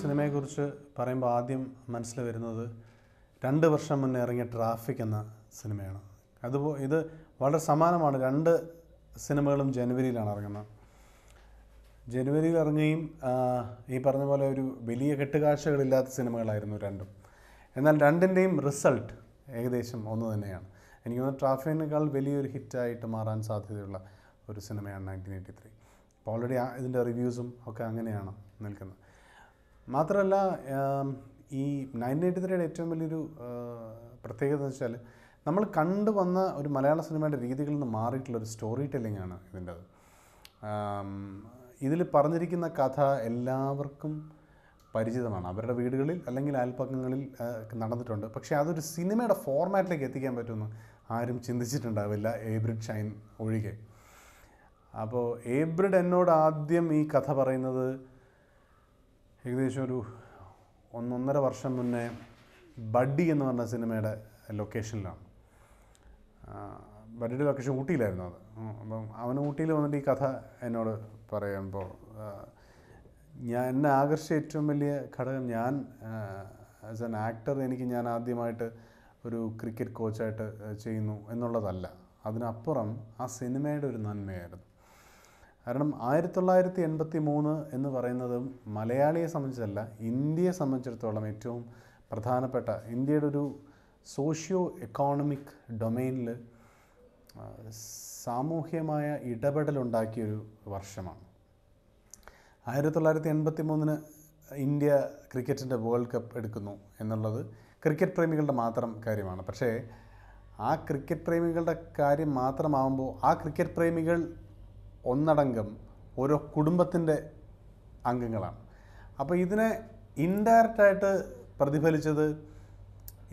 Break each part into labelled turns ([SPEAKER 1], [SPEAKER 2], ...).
[SPEAKER 1] സിനിമയെക്കുറിച്ച് പറയുമ്പോൾ ആദ്യം മനസ്സിൽ വരുന്നത് 2 വർഷം മുന്നേ ഇറങ്ങിയ ട്രാഫിക് എന്ന സിനിമയാണ്. ഇത് വളരെ സമാനമാണ്. 2 സിനിമകളും ജനുവരിയിലാണ് ഇറങ്ങുന്നത്. ജനുവരിയിൽ ഇറങ്ങുകയും ഈ പറഞ്ഞ പോലെ ഒരു വലിയ കെട്ടുകാഴ്ചകളില്ലാത്ത സിനിമകളായിരുന്നു രണ്ടും. എന്നാൽ രണ്ടിൻ്റെയും റിസൾട്ട് ഏകദേശം ഒന്ന് തന്നെയാണ്. എനിക്ക് തോന്നുന്നു ട്രാഫിക്കിനേക്കാൾ വലിയൊരു ഹിറ്റായിട്ട് മാറാൻ സാധ്യതയുള്ള ഒരു സിനിമയാണ് 1983. അപ്പോൾ ഓൾറെഡി ഇതിൻ്റെ റിവ്യൂസും ഒക്കെ അങ്ങനെയാണ് നിൽക്കുന്നത്. മാത്രമല്ല ഈ 1983യുടെ ഏറ്റവും വലിയൊരു പ്രത്യേകത എന്ന് വെച്ചാൽ നമ്മൾ കണ്ടുവന്ന ഒരു മലയാള സിനിമയുടെ രീതികളിൽ നിന്ന് മാറിയിട്ടുള്ളൊരു സ്റ്റോറി ടെല്ലിംഗ് ആണ് ഇതിൻ്റെത്. ഇതിൽ പറഞ്ഞിരിക്കുന്ന കഥ എല്ലാവർക്കും പരിചിതമാണ്. അവരുടെ വീടുകളിൽ അല്ലെങ്കിൽ അയൽപ്പക്കങ്ങളിൽ നടന്നിട്ടുണ്ട്. പക്ഷേ അതൊരു സിനിമയുടെ ഫോർമാറ്റിലേക്ക് എത്തിക്കാൻ പറ്റുമെന്ന് ആരും ചിന്തിച്ചിട്ടുണ്ടാവില്ല, എബ്രിഡ് ഷൈൻ ഒഴികെ. അപ്പോൾ എബ്രിഡ് എന്നോട് ആദ്യം ഈ കഥ പറയുന്നത് ഏകദേശം ഒരു 1.5 വർഷം മുന്നേ ബഡ്ഡി എന്ന് പറഞ്ഞ സിനിമയുടെ ലൊക്കേഷനിലാണ്. ബഡ്ഡിയുടെ ലൊക്കേഷൻ ഊട്ടിയിലായിരുന്നു. അപ്പം അവൻ ഊട്ടിയിൽ വന്നിട്ട് ഈ കഥ എന്നോട് പറയുമ്പോൾ എന്നെ ആകർഷിച്ച ഏറ്റവും വലിയ ഘടകം, ഞാൻ ആസ് ആൻ ആക്ടർ ഞാൻ ആദ്യമായിട്ട് ഒരു ക്രിക്കറ്റ് കോച്ചായിട്ട് ചെയ്യുന്നു എന്നുള്ളതല്ല. അതിനപ്പുറം ആ സിനിമയുടെ ഒരു നന്മയായിരുന്നു. കാരണം 1983 എന്ന് പറയുന്നത് മലയാളിയെ സംബന്ധിച്ചല്ല, ഇന്ത്യയെ സംബന്ധിച്ചിടത്തോളം ഏറ്റവും പ്രധാനപ്പെട്ട, ഇന്ത്യയുടെ ഒരു സോഷ്യോ എക്കോണമിക് ഡൊമെയിനിൽ സാമൂഹ്യമായ ഇടപെടലുണ്ടാക്കിയൊരു വർഷമാണ്. 1983 ഇന്ത്യ ക്രിക്കറ്റിൻ്റെ വേൾഡ് കപ്പ് എടുക്കുന്നു എന്നുള്ളത് ക്രിക്കറ്റ് പ്രേമികളുടെ മാത്രം കാര്യമാണ്. പക്ഷേ ആ ക്രിക്കറ്റ് പ്രേമികളുടെ കാര്യം മാത്രമാകുമ്പോൾ ആ ക്രിക്കറ്റ് പ്രേമികൾ ഒന്നടങ്കം ഓരോ കുടുംബത്തിൻ്റെ അംഗങ്ങളാണ്. അപ്പോൾ ഇതിനെ ഇൻഡയറക്റ്റായിട്ട് പ്രതിഫലിച്ചത്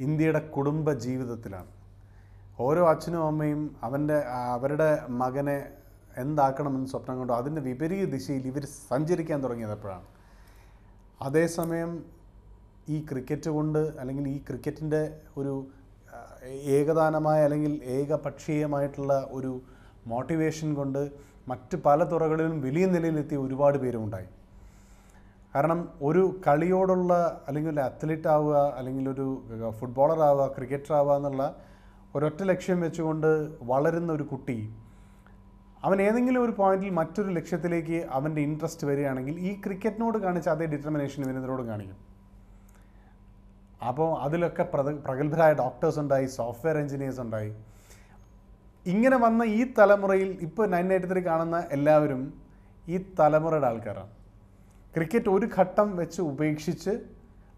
[SPEAKER 1] ഇന്ത്യയുടെ കുടുംബ ജീവിതത്തിലാണ്. ഓരോ അച്ഛനും അമ്മയും അവരുടെ മകനെ എന്താക്കണമെന്ന് സ്വപ്നം കൊണ്ടോ അതിൻ്റെ വിപരീത ദിശയിൽ ഇവർ സഞ്ചരിക്കാൻ തുടങ്ങിയതെപ്പോഴാണ്. അതേസമയം ഈ ക്രിക്കറ്റ് കൊണ്ട്, അല്ലെങ്കിൽ ഈ ക്രിക്കറ്റിൻ്റെ ഒരു ഏകദാനമായ അല്ലെങ്കിൽ ഏകപക്ഷീയമായിട്ടുള്ള ഒരു മോട്ടിവേഷൻ കൊണ്ട് മറ്റ് പല തുറകളിലും വലിയ നിലയിലെത്തിയ ഒരുപാട് പേരുമുണ്ടായി. കാരണം ഒരു കളിയോടുള്ള, അല്ലെങ്കിൽ ഒരു അത്ലറ്റ് ആവുക, അല്ലെങ്കിൽ ഒരു ഫുട്ബോളർ ആവുക, ക്രിക്കറ്റർ ആവുക എന്നുള്ള ഒരൊറ്റ ലക്ഷ്യം വെച്ചുകൊണ്ട് വളരുന്ന ഒരു കുട്ടി, അവൻ ഏതെങ്കിലും ഒരു പോയിന്റിൽ മറ്റൊരു ലക്ഷ്യത്തിലേക്ക് അവൻ്റെ ഇൻട്രസ്റ്റ് വരികയാണെങ്കിൽ ഈ ക്രിക്കറ്റിനോട് കാണിച്ച അതേ ഡിറ്റർമിനേഷൻ ഇവനോടും കാണിക്കും. അപ്പോൾ അതിലൊക്കെ പ്രഗത്ഭരായ ഡോക്ടേഴ്സ് ഉണ്ടായി, സോഫ്റ്റ്വെയർ എഞ്ചിനീയേഴ്സ് ഉണ്ടായി. ഇങ്ങനെ വന്ന ഈ തലമുറയിൽ ഇപ്പോൾ 1983 കാണുന്ന എല്ലാവരും ഈ തലമുറയുടെ ആൾക്കാരാണ്. ക്രിക്കറ്റ് ഒരു ഘട്ടം വെച്ച് ഉപേക്ഷിച്ച്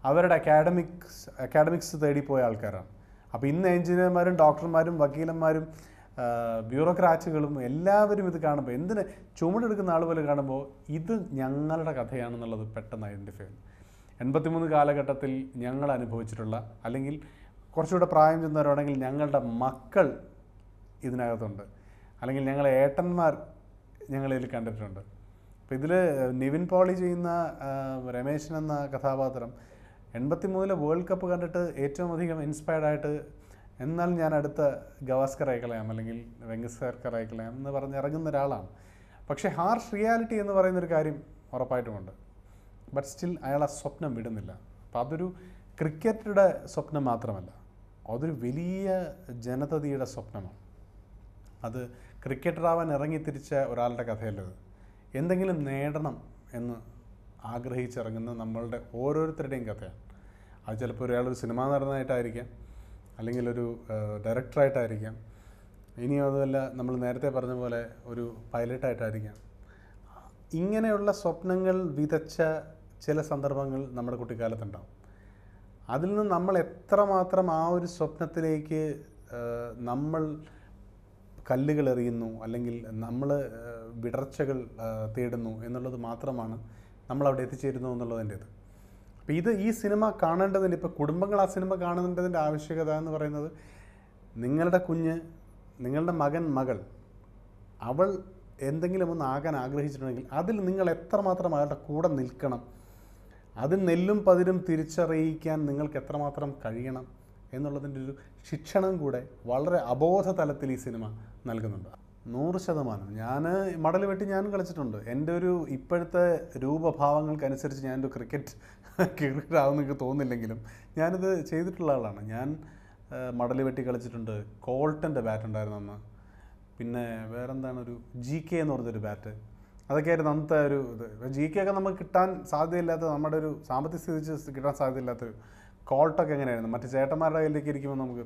[SPEAKER 1] അവരുടെ അക്കാഡമിക്സ് തേടിപ്പോയ ആൾക്കാരാണ്. അപ്പോൾ ഇന്ന് എഞ്ചിനീയർമാരും ഡോക്ടർമാരും വക്കീലന്മാരും ബ്യൂറോക്രാറ്റുകളും എല്ലാവരും ഇത് കാണുമ്പോൾ, എന്തിന് ചുമടെടുക്കുന്ന ആൾ പോലെ കാണുമ്പോൾ ഇത് ഞങ്ങളുടെ കഥയാണെന്നുള്ളത് പെട്ടെന്ന് ഐഡൻറ്റിഫൈ ചെയ്യും. 83 കാലഘട്ടത്തിൽ ഞങ്ങൾ അനുഭവിച്ചിട്ടുള്ള, അല്ലെങ്കിൽ കുറച്ചുകൂടെ പ്രായം ചെന്നവരാണെങ്കിൽ ഞങ്ങളുടെ മക്കൾ ഇതിനകത്തുണ്ട്, അല്ലെങ്കിൽ ഞങ്ങളെ ഏട്ടന്മാർ ഞങ്ങളിതിൽ കണ്ടിട്ടുണ്ട്. അപ്പോൾ ഇതിൽ നിവിൻ പോളി ചെയ്യുന്ന രമേശൻ എന്ന കഥാപാത്രം 83 വേൾഡ് കപ്പ് കണ്ടിട്ട് ഏറ്റവും അധികം ഇൻസ്പയർഡായിട്ട്, എന്നാൽ ഞാൻ അടുത്ത ഗവാസ്കറായി കളയാം അല്ലെങ്കിൽ വെങ്കസ്കറായി കളയാം എന്ന് പറഞ്ഞ് ഇറങ്ങുന്ന ഒരാളാണ്. പക്ഷേ ഹാർഷ് റിയാലിറ്റി എന്ന് പറയുന്നൊരു കാര്യം ഉറപ്പായിട്ടുമുണ്ട്. ബട്ട് സ്റ്റിൽ അയാൾ ആ സ്വപ്നം വിടുന്നില്ല. അപ്പോൾ അതൊരു ക്രിക്കറ്ററുടെ സ്വപ്നം മാത്രമല്ല, അതൊരു വലിയ ജനതയുടെ സ്വപ്നമാണ്. അത് ക്രിക്കറ്ററാവാൻ ഇറങ്ങിത്തിരിച്ച ഒരാളുടെ കഥയല്ലത്. എന്തെങ്കിലും നേടണം എന്ന് ആഗ്രഹിച്ചിറങ്ങുന്ന നമ്മളുടെ ഓരോരുത്തരുടെയും കഥയാണ്. അത് ചിലപ്പോൾ ഒരാളൊരു സിനിമാ നടനായിട്ടായിരിക്കാം, അല്ലെങ്കിൽ ഒരു ഡയറക്ടറായിട്ടായിരിക്കാം, ഇനിയും അതുമല്ല നമ്മൾ നേരത്തെ പറഞ്ഞ പോലെ ഒരു പൈലറ്റായിട്ടായിരിക്കാം. ഇങ്ങനെയുള്ള സ്വപ്നങ്ങൾ വിതച്ച ചില സന്ദർഭങ്ങൾ നമ്മുടെ കുട്ടിക്കാലത്തുണ്ടാവും. അതിൽ നിന്ന് നമ്മൾ എത്രമാത്രം ആ ഒരു സ്വപ്നത്തിലേക്ക് നമ്മൾ കല്ലുകൾ എറിയുന്നു, അല്ലെങ്കിൽ നമ്മൾ വിടർച്ചകൾ തേടുന്നു എന്നുള്ളത് മാത്രമാണ് നമ്മളവിടെ എത്തിച്ചേരുന്നു എന്നുള്ളതിൻ്റേത്. അപ്പോൾ ഈ സിനിമ കാണേണ്ടതിൻ്റെ, ഇപ്പോൾ കുടുംബങ്ങൾ ആ സിനിമ കാണേണ്ടതിൻ്റെ ആവശ്യകത എന്ന് പറയുന്നത്, നിങ്ങളുടെ കുഞ്ഞ്, നിങ്ങളുടെ മകൾ, അവൾ എന്തെങ്കിലും ഒന്ന് ആകാൻ ആഗ്രഹിച്ചിട്ടുണ്ടെങ്കിൽ അതിൽ നിങ്ങൾ എത്രമാത്രം അയാളുടെ കൂടെ നിൽക്കണം, അതിൽ നെല്ലും പതിരും തിരിച്ചറിയിക്കാൻ നിങ്ങൾക്ക് എത്രമാത്രം കഴിയണം എന്നുള്ളതിൻ്റെ ഒരു ശിക്ഷണം കൂടെ വളരെ അബോധ തലത്തിൽ ഈ സിനിമ നൽകുന്നുണ്ട്. 100%. ഞാൻ മടൽ വെട്ടി ഞാനും കളിച്ചിട്ടുണ്ട്. എൻ്റെ ഒരു ഇപ്പോഴത്തെ രൂപഭാവങ്ങൾക്കനുസരിച്ച് ഞാനൊരു ക്രിക്കറ്റ് ആവുമെന്ന് എനിക്ക് തോന്നുന്നില്ലെങ്കിലും ഞാനിത് ചെയ്തിട്ടുള്ള ആളാണ്. ഞാൻ മടൽ വെട്ടി കളിച്ചിട്ടുണ്ട്. കോൾട്ടൻ്റെ ബാറ്റ് ഉണ്ടായിരുന്നു അന്ന്. പിന്നെ വേറെന്താണ്, ഒരു GK എന്ന് പറഞ്ഞൊരു ബാറ്റ്. അതൊക്കെയായിരുന്നു അന്നത്തെ ഒരു ഇത്. GK ഒക്കെ നമുക്ക് കിട്ടാൻ സാധ്യതയില്ലാത്ത, നമ്മുടെ ഒരു സാമ്പത്തിക സ്ഥിതി കിട്ടാൻ സാധ്യതയില്ലാത്തൊരു കോൾട്ടൊക്കെ എങ്ങനെയായിരുന്നു മറ്റു ചേട്ടന്മാരുടെ കയ്യിലേക്ക് ഇരിക്കുമ്പോൾ നമുക്ക്.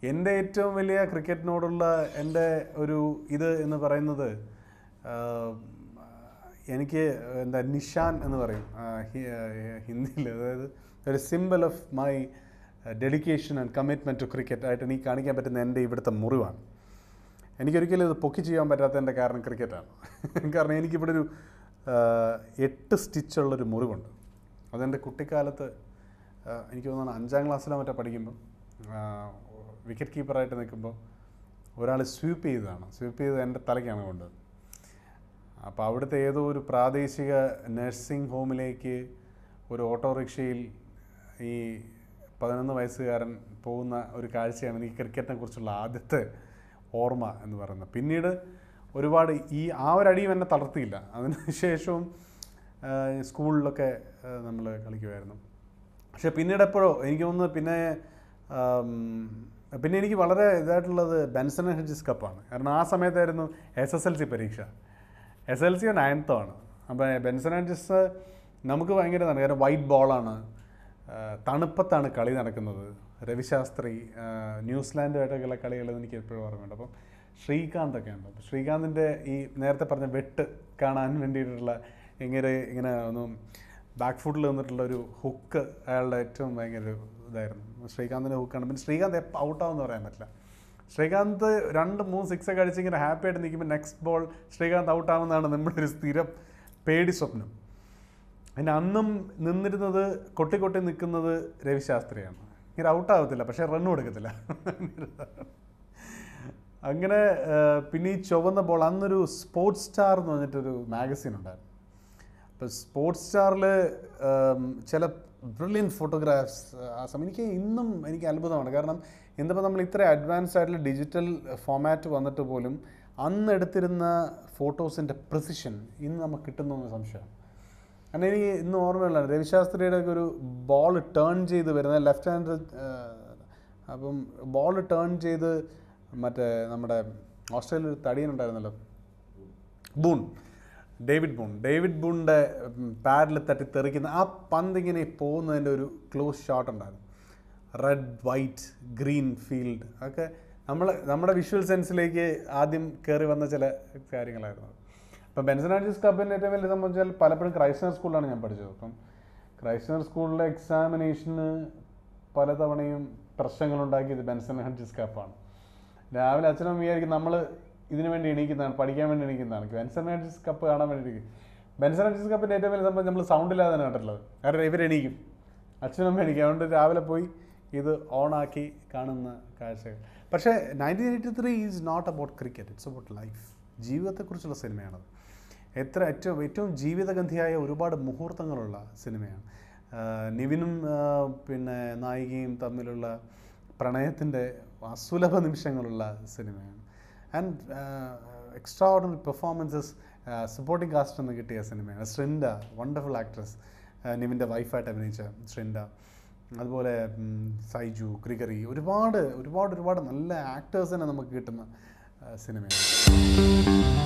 [SPEAKER 1] എൻ്റെ ഏറ്റവും വലിയ ക്രിക്കറ്റിനോടുള്ള എൻ്റെ ഒരു ഇത് എന്ന് പറയുന്നത്, എനിക്ക് എന്താ നിഷാൻ എന്ന് പറയും ഹിന്ദിയിൽ, അതായത് ഒരു simple of my dedication and commitment to cricket ആയിട്ട് എനിക്ക് കാണിക്കാൻ പറ്റുന്ന എൻ്റെ ഇവിടുത്തെ മുറിവാണ്. എനിക്കൊരിക്കലും ഇത് പൊക്കി ചെയ്യാൻ പറ്റാത്തതിൻ്റെ കാരണം ക്രിക്കറ്റാണ്. കാരണം എനിക്കിവിടെ ഒരു 8 സ്റ്റിച്ചുള്ളൊരു മുറിവുണ്ട്. അതെൻ്റെ കുട്ടിക്കാലത്ത് എനിക്ക് തോന്നുന്നു 5ാം ക്ലാസ്സിലോ മറ്റോ പഠിക്കുമ്പോൾ വിക്കറ്റ് കീപ്പറായിട്ട് നിൽക്കുമ്പോൾ ഒരാൾ സ്വീപ്പ് ചെയ്ത് എൻ്റെ തലയ്ക്കാണ് കൊണ്ടത്. അപ്പോൾ അവിടുത്തെ ഏതോ ഒരു പ്രാദേശിക നഴ്സിംഗ് ഹോമിലേക്ക് ഒരു ഓട്ടോറിക്ഷയിൽ ഈ 11 വയസ്സുകാരൻ പോകുന്ന ഒരു കാഴ്ചയാണ് എനിക്ക് ക്രിക്കറ്റിനെ കുറിച്ചുള്ള ആദ്യത്തെ ഓർമ്മ എന്ന് പറയുന്നത്. പിന്നീട് ഒരുപാട് ആ ഒരു അടിയും എന്നെ തളർത്തിയില്ല. അതിനുശേഷവും സ്കൂളിലൊക്കെ നമ്മൾ കളിക്കുമായിരുന്നു. പക്ഷേ പിന്നീട് എപ്പോഴോ എനിക്ക് തോന്നുന്നു പിന്നെ എനിക്ക് വളരെ ഇതായിട്ടുള്ളത് ബെൻസൺ ആൻഡ് ഹെഡ്ജസ് കപ്പാണ്. കാരണം ആ സമയത്തായിരുന്നു SSLC പരീക്ഷ. SSLC 9th ആണ്. അപ്പോൾ ബെൻസൺ ആൻഡ് ഹെഡ്ജസ് നമുക്ക് ഭയങ്കര ഇതാണ്. കാരണം വൈറ്റ് ബോളാണ്, തണുപ്പത്താണ് കളി നടക്കുന്നത്. രവിശാസ്ത്രി ന്യൂസിലാൻഡുമായിട്ടൊക്കെയുള്ള കളികൾ എനിക്ക് എപ്പോഴും ഓർമ്മയുണ്ട്. അപ്പം ശ്രീകാന്തൊക്കെ ഉണ്ട്. അപ്പോൾ ശ്രീകാന്തിൻ്റെ ഈ നേരത്തെ പറഞ്ഞ വെട്ട് കാണാൻ വേണ്ടിയിട്ടുള്ള ഇങ്ങനെ ഒന്ന് ബാക്ക് ഫുട്ടിൽ നിന്നിട്ടുള്ള ഒരു ഹുക്ക് അയാളുടെ ഏറ്റവും ഭയങ്കര ഒരു ഇതായിരുന്നു. ശ്രീകാന്തിൻ്റെ ഹുക്കാണ്. പിന്നെ ശ്രീകാന്ത് എപ്പോൾ ഔട്ടാവെന്ന് പറയാൻ പറ്റില്ല. ശ്രീകാന്ത് 2-3 6 ഒക്കെ അടിച്ച് ഇങ്ങനെ ഹാപ്പി ആയിട്ട് നിൽക്കുമ്പോൾ നെക്സ്റ്റ് ബോൾ ശ്രീകാന്ത് ഔട്ടാവുന്നതാണ് നമ്മുടെ ഒരു സ്ഥിരം പേടി സ്വപ്നം. പിന്നെ അന്നും നിന്നിരുന്നത് കൊട്ടി നിൽക്കുന്നത് രവിശാസ്ത്രിയാണ്. ഇങ്ങനെ ഔട്ടാവത്തില്ല, പക്ഷേ റണ്ണും എടുക്കത്തില്ല. അങ്ങനെ പിന്നെ ഈ ചുവന്ന ബോൾ, അന്നൊരു സ്പോർട്സ് സ്റ്റാർ എന്ന് പറഞ്ഞിട്ടൊരു മാഗസിൻ ഉണ്ടായിരുന്നു. അപ്പോൾ സ്പോർട്സ് സ്റ്റാറിൽ ചില ബ്രില്യൻ ഫോട്ടോഗ്രാഫ്സ് ആ സമയം എനിക്ക് അത്ഭുതമാണ്. കാരണം എന്തിപ്പോൾ നമ്മൾ ഇത്ര അഡ്വാൻസ്ഡ് ആയിട്ടുള്ള ഡിജിറ്റൽ ഫോമാറ്റ് വന്നിട്ട് പോലും അന്ന് എടുത്തിരുന്ന ഫോട്ടോസിൻ്റെ പ്രിസിഷൻ ഇന്ന് നമുക്ക് കിട്ടുന്നതെന്ന് സംശയമാണ്. കാരണം എനിക്ക് ഇന്ന് ഓർമ്മയുള്ള രവിശാസ്ത്രിയുടെ ഒക്കെ ഒരു ബോൾ ടേൺ ചെയ്ത് വരുന്ന ലെഫ്റ്റ് ഹാൻഡ്, അപ്പം ബോൾ ടേൺ ചെയ്ത് മറ്റേ നമ്മുടെ ഓസ്ട്രേലിയയിൽ ഒരു തടിയനുണ്ടായിരുന്നല്ലോ, ഡേവിഡ് ബൂണിൻ്റെ പാഡിൽ തട്ടി തെറിക്കുന്ന ആ പന്ത് ഇങ്ങനെ പോകുന്നതിൻ്റെ ഒരു ക്ലോസ് ഷോട്ട് ഉണ്ടായിരുന്നു. റെഡ്, വൈറ്റ്, ഗ്രീൻ ഫീൽഡ് ഒക്കെ നമ്മുടെ വിഷ്വൽ സെൻസിലേക്ക് ആദ്യം കയറി വന്ന ചില കാര്യങ്ങളായിരുന്നു. അപ്പം ബെൻസൺ ആൻഡ് ഹെഡ്ജസ് കപ്പിൻ്റെ ഏറ്റവും വലിയ സംബന്ധിച്ചാൽ പലപ്പോഴും ക്രൈസ്റ്റ് സ്കൂളിലാണ് ഞാൻ പഠിച്ചത്. അപ്പം ക്രൈസ്റ്റ് സ്കൂളിലെ എക്സാമിനേഷന് പലതവണയും പ്രശ്നങ്ങളുണ്ടാക്കിയത് ബെൻസൺ ആൻഡ് ഹെഡ്ജസ് കപ്പാണ്. രാവിലെ അച്ഛനും വിചാരിക്കും നമ്മൾ ഇതിനു വേണ്ടി എണീക്കുന്നതാണ്, പഠിക്കാൻ വേണ്ടി എണീക്കുന്നതാണ്. ബെൻസൺ ആൻഡ് ഹെഡ്ജസ് കപ്പ് കാണാൻ വേണ്ടി ഇരിക്കും. ബെൻസൺ ആൻഡ് ഹെഡ്ജസ് കപ്പിൻ്റെ ഏറ്റവും വലിയ സംബന്ധിച്ച് നമ്മൾ സൗണ്ടില്ലാതെ തന്നെ കണ്ടിട്ടുള്ളത്. കാരണം ഇവരെണീക്കും, അച്ഛനും എണീക്കും. അതുകൊണ്ട് രാവിലെ പോയി ഇത് ഓണാക്കി കാണുന്ന കാഴ്ചകൾ. പക്ഷേ 1983 is not about cricket, it's about life. ജീവിതത്തെക്കുറിച്ചുള്ള സിനിമയാണത്. ഏറ്റവും ജീവിതഗന്ധിയായ ഒരുപാട് മുഹൂർത്തങ്ങളുള്ള സിനിമയാണ്. നിവിനും പിന്നെ നായികയും തമ്മിലുള്ള പ്രണയത്തിൻ്റെ അസുലഭ നിമിഷങ്ങളുള്ള സിനിമയാണ്. And extraordinary performances supporting cast എന്ന് കിട്ടിയ സിനിമയാണ്. ശ്രിൻഡ, വണ്ടർഫുൾ ആക്ട്രസ്, നിവിൻ്റെ വൈഫായിട്ട് അഭിനയിച്ച ശ്രിൻഡ. അതുപോലെ സൈജു, ഗ്രിഗറി, ഒരുപാട് നല്ല ആക്ടേഴ്സിനെ നമുക്ക് കിട്ടുന്ന സിനിമയാണ്.